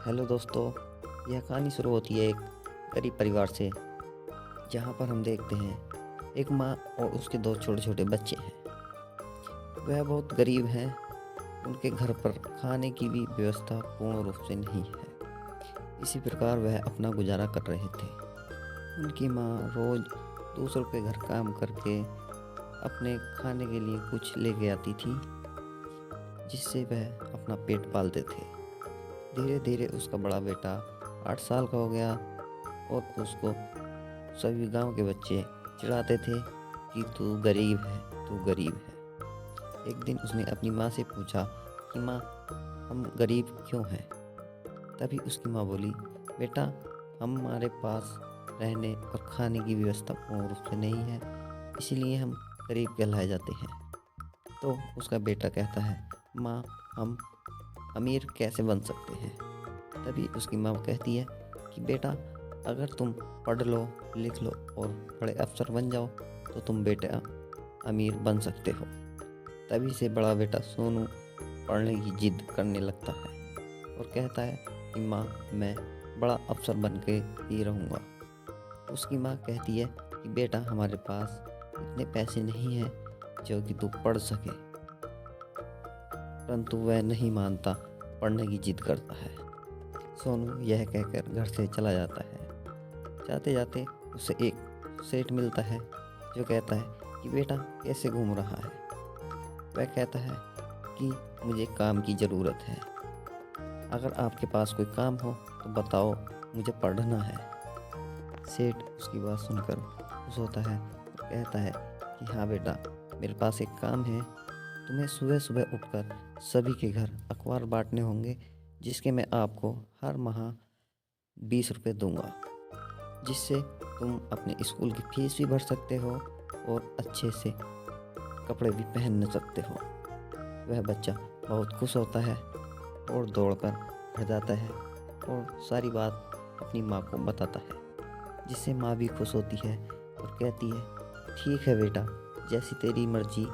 Hello दोस्तों। यह कहानी शुरू होती है एक गरीब परिवार से, जहाँ पर हम देखते हैं एक माँ और उसके दो छोटे छोटे बच्चे हैं। वह बहुत गरीब हैं। उनके घर पर खाने की भी व्यवस्था पूर्ण रूप से नहीं है। इसी प्रकार वह अपना गुजारा कर रहे थे। उनकी माँ रोज़ दूसरों के घर काम करके अपने खाने के लिए कुछ लेके आती थी, जिससे वह अपना पेट पालते थे। धीरे धीरे उसका बड़ा बेटा 8 साल का हो गया और उसको सभी गांव के बच्चे चिढ़ाते थे कि तू गरीब है, तू गरीब है। एक दिन उसने अपनी माँ से पूछा कि माँ, हम गरीब क्यों हैं? तभी उसकी माँ बोली, बेटा, हमारे पास रहने और खाने की व्यवस्था पूर्ण रूप से नहीं है, इसीलिए हम गरीब कहलाए जाते हैं। तो उसका बेटा कहता है, माँ, हम अमीर कैसे बन सकते हैं? तभी उसकी माँ कहती है कि बेटा, अगर तुम पढ़ लो, लिख लो और बड़े अफसर बन जाओ तो तुम बेटा अमीर बन सकते हो। तभी से बड़ा बेटा सोनू पढ़ने की जिद करने लगता है और कहता है कि माँ, मैं बड़ा अफसर बन के ही रहूँगा। उसकी माँ कहती है कि बेटा, हमारे पास इतने पैसे नहीं हैं जो कि तू पढ़ सके, परंतु वह नहीं मानता, पढ़ने की जिद करता है। सोनू यह कहकर घर से चला जाता है। जाते जाते उसे एक सेठ मिलता है जो कहता है कि बेटा, कैसे घूम रहा है? वह कहता है कि मुझे काम की ज़रूरत है, अगर आपके पास कोई काम हो तो बताओ, मुझे पढ़ना है। सेठ उसकी बात सुनकर खुश होता है और कहता है कि हाँ बेटा, मेरे पास एक काम है। तुम्हें सुबह सुबह उठकर सभी के घर अखबार बांटने होंगे, जिसके मैं आपको हर माह 20 रुपये दूंगा, जिससे तुम अपने स्कूल की फीस भी भर सकते हो और अच्छे से कपड़े भी पहन सकते हो। वह बच्चा बहुत खुश होता है और दौड़कर घर जाता है और सारी बात अपनी माँ को बताता है, जिससे माँ भी खुश होती है और कहती है, ठीक है बेटा, जैसी तेरी मर्जी,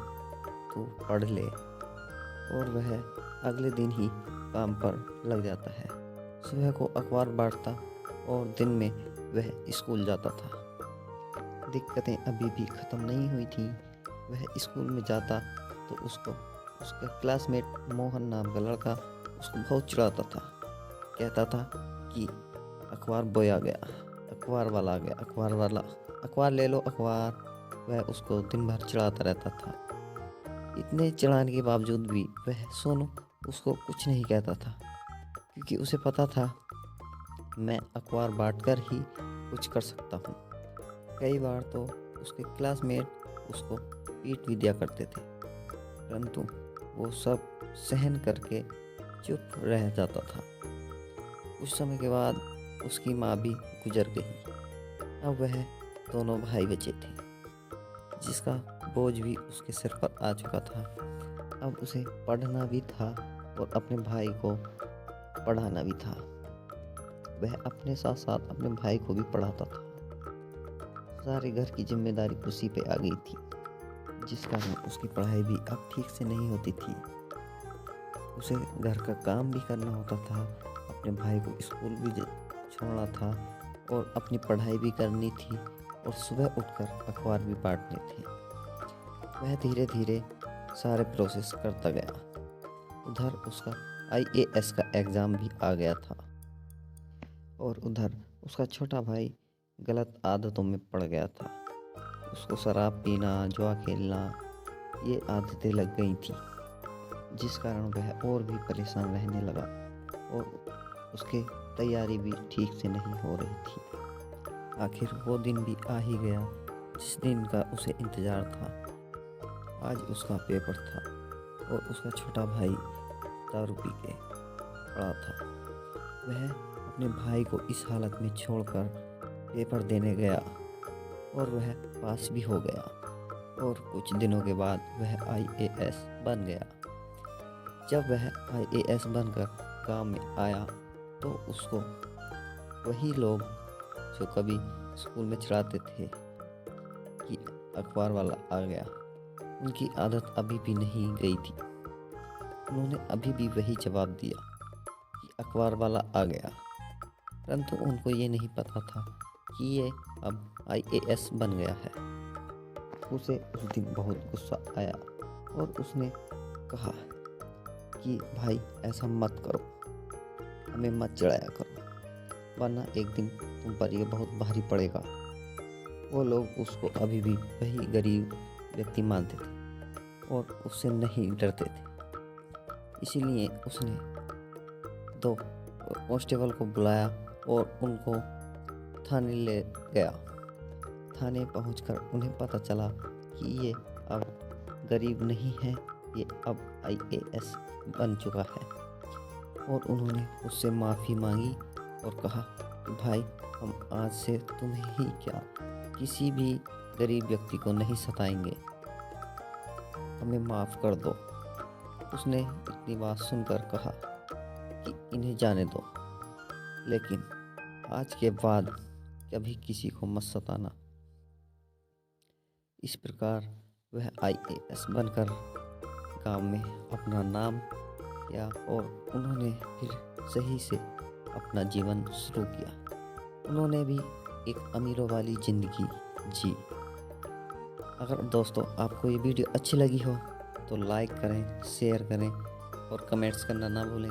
तू पढ़ ले। और वह अगले दिन ही काम पर लग जाता है। सुबह को अखबार बांटता और दिन में वह स्कूल जाता था। दिक्कतें अभी भी ख़त्म नहीं हुई थी। वह स्कूल में जाता तो उसको उसका क्लासमेट मोहन नाम का लड़का उसको बहुत चिढ़ाता था। कहता था कि अखबार बॉय आ गया, अखबार वाला आ गया, अखबार वाला, अखबार ले लो, अखबार। वह उसको दिन भर चिढ़ाता रहता था। इतने चिढ़ाने के बावजूद भी वह सोनू उसको कुछ नहीं कहता था, क्योंकि उसे पता था, मैं अखबार बांटकर ही कुछ कर सकता हूँ। कई बार तो उसके क्लासमेट उसको पीट भी दिया करते थे, परंतु वो सब सहन करके चुप रह जाता था। कुछ समय के बाद उसकी माँ भी गुजर गई। अब वह दोनों भाई बचे थे, जिसका बोझ भी उसके सिर पर आ चुका था। अब उसे पढ़ना भी था और अपने भाई को पढ़ाना भी था। वह अपने साथ साथ अपने भाई को भी पढ़ाता था। सारे घर की जिम्मेदारी उसी पे आ गई थी, जिस कारण उसकी पढ़ाई भी अब ठीक से नहीं होती थी। उसे घर का काम भी करना होता था, अपने भाई को स्कूल भी छोड़ना था और अपनी पढ़ाई भी करनी थी और सुबह उठकर अखबार भी बांटने थे। वह धीरे धीरे सारे प्रोसेस करता गया। उधर उसका IAS का एग्ज़ाम भी आ गया था और उधर उसका छोटा भाई गलत आदतों में पड़ गया था। उसको शराब पीना, जुआ खेलना, ये आदतें लग गई थी, जिस कारण वह और भी परेशान रहने लगा और उसकी तैयारी भी ठीक से नहीं हो रही थी। आखिर वो दिन भी आ ही गया जिस दिन का उसे इंतज़ार था। आज उसका पेपर था और उसका छोटा भाई दारू पी के पड़ा था। वह अपने भाई को इस हालत में छोड़कर पेपर देने गया और वह पास भी हो गया और कुछ दिनों के बाद वह IAS बन गया। जब वह IAS बनकर गांव में आया तो उसको वही लोग जो कभी स्कूल में चिढ़ाते थे कि अखबार वाला आ गया, उनकी आदत अभी भी नहीं गई थी। उन्होंने अभी भी वही जवाब दिया कि अखबार वाला आ गया, परंतु उनको ये नहीं पता था कि ये अब आईएएस बन गया है। उसे उस दिन बहुत गुस्सा आया और उसने कहा कि भाई ऐसा मत करो, हमें मत चिढ़ाया करो, वरना एक दिन तुम पर ये बहुत भारी पड़ेगा। वो लोग उसको अभी भी वही गरीब व्यक्ति मानते थे और उससे नहीं डरते थे। इसीलिए उसने 2 कांस्टेबल को बुलाया और उनको थाने ले गया। थाने पहुंचकर उन्हें पता चला कि ये अब गरीब नहीं है, ये अब आईएएस बन चुका है। और उन्होंने उससे माफ़ी मांगी और कहा कि भाई हम आज से तुम्हें ही क्या किसी भी गरीब व्यक्ति को नहीं सताएंगे, हमें माफ़ कर दो। उसने इतनी बात सुनकर कहा कि इन्हें जाने दो, लेकिन आज के बाद कभी किसी को मत सताना। इस प्रकार वह आईएएस बनकर गांव में अपना नाम किया और उन्होंने फिर सही से अपना जीवन शुरू किया। उन्होंने भी एक अमीरों वाली ज़िंदगी जी। अगर दोस्तों आपको ये वीडियो अच्छी लगी हो तो लाइक करें, शेयर करें और कमेंट्स करना ना भूलें।